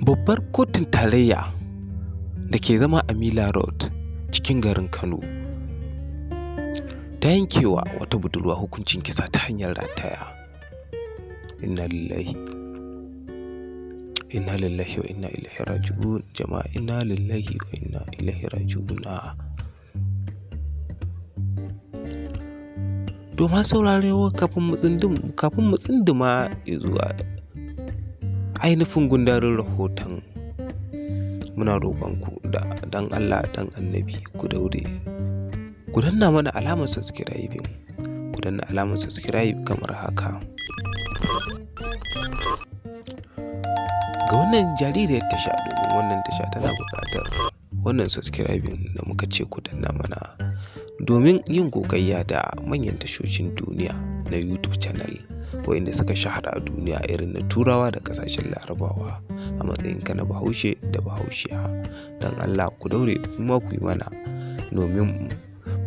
Babbar kotun tarayya da ke zama a Mila Road cikin garin Kano ta yankewa wata budurwa hukuncin kisa ta hanyar rataya. Inna lillahi wa inna ilaihi raji'un. Jama'a, inna lillahi wa inna ilaihi raji'un. To ma saurarewa kafin mu tsinduma zuwa ainihin gundarin rahoton, muna roƙonku da dan Allah dan Annabi ku daure ku danna mana alamar subscribe, kamar haka. Ga wannan jaririyar tasha, domin wannan tasha tana buƙatar wannan subscribing da muka ce ku danna mana domin yin gogayya da manyan tashoshin duniya na YouTube channel wa'inda suka shahara a duniya irin na Turawa da ƙasashen Larabawa. A matsayinka na Bahaushe da Bahaushiya, don Allah ku daure kuma ku yi mana domin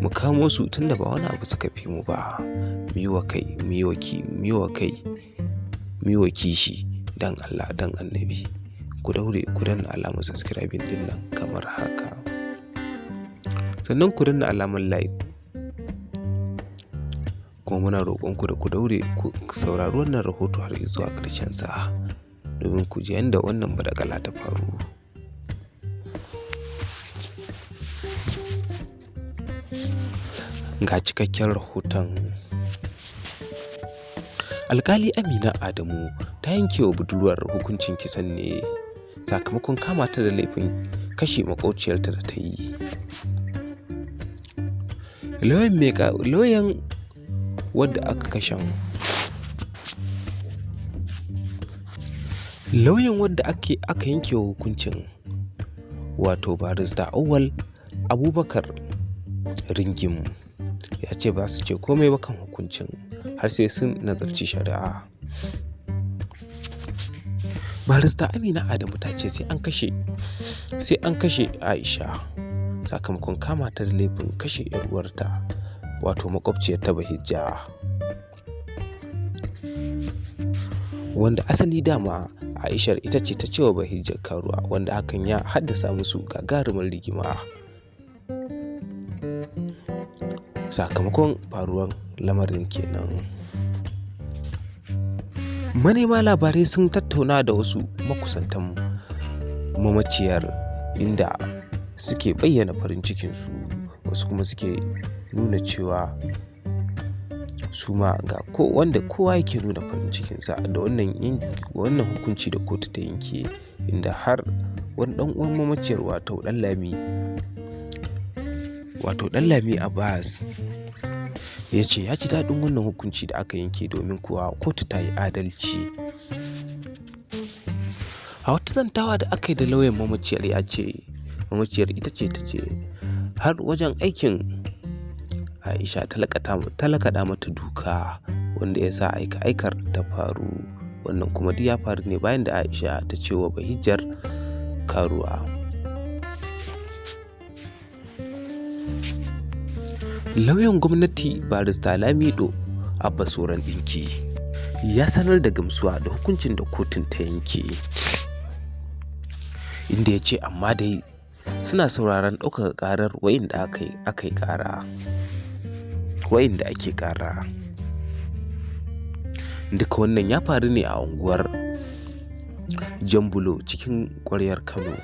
mu kamo su, tunda ba wani abu suka fi mu ba. Mu yi wa kishi dan Allah dan Annabi. Ku daure ku danna alamar subscribing din nan kamar haka, sannan ku danna alamar like. Kuma muna roƙonku da ku daure ku saurari wannan rahoto har zuwa ƙarshen sa domin ku ji yadda wannan badakala ta faru. Ga cikakken rahoton. Alƙali Amina Adamu ta yanke wa budurwar hukuncin kisan ne sakamakon kama ta da laifin kashe maƙociyarta da ta yi. Lauyan wadda aka yanke wa hukuncin, wato barista Auwal Abubakar Ringim, ya ce ba su ce komai ba kan hukuncin har sai sun nazarci shari'a. Barista Amina Adamu ta ce sai an kashe Aisha sakamakon kama ta da laifin kashe 'yar uwarta, wato makwabciyar ta Bahijja, wanda asali dama Aishar ita ce ta cewa Bahijjar karuwa, wanda hakan ya haddasa musu gagarumar rigima. Sakamakon faruwar lamarin kenan, manema labarai sun tattauna da wasu makusantan mamaciyar inda suke bayyana farin cikinsu, wasu kuma suke nuna cewa su ma ga wanda kowa yake nuna farin cikinsa da wannan hukunci da kotu ta yanke, inda har wani dan uwan mamaciyar wato Ɗanlami Abbas ya ce ya ji daɗin wannan hukunci da aka yanke domin kuwa kotu ta yi adalci. A wata zantawa da aka yi da lauyan mamaciyar, ya ce mamaciyar ita ce ta ce har wajen aikin Aisha ta lakaɗa mata duka, wanda ya sa aikar ta faru. Wannan kuma duk ya faru ne bayan da Aisha ta ce wa Bahijjar karuwa. Lauyan gwamnati barista Lamido Abba Soran Dinki ya sanar da gamsuwa da hukuncin da kotun ta yanke, inda ya ce amma dai suna sauraron ɗaukaka ƙarar wa'inda ake ƙara. Duka wannan ya faru ne a unguwar Jambulo cikin ƙwaryar Kano.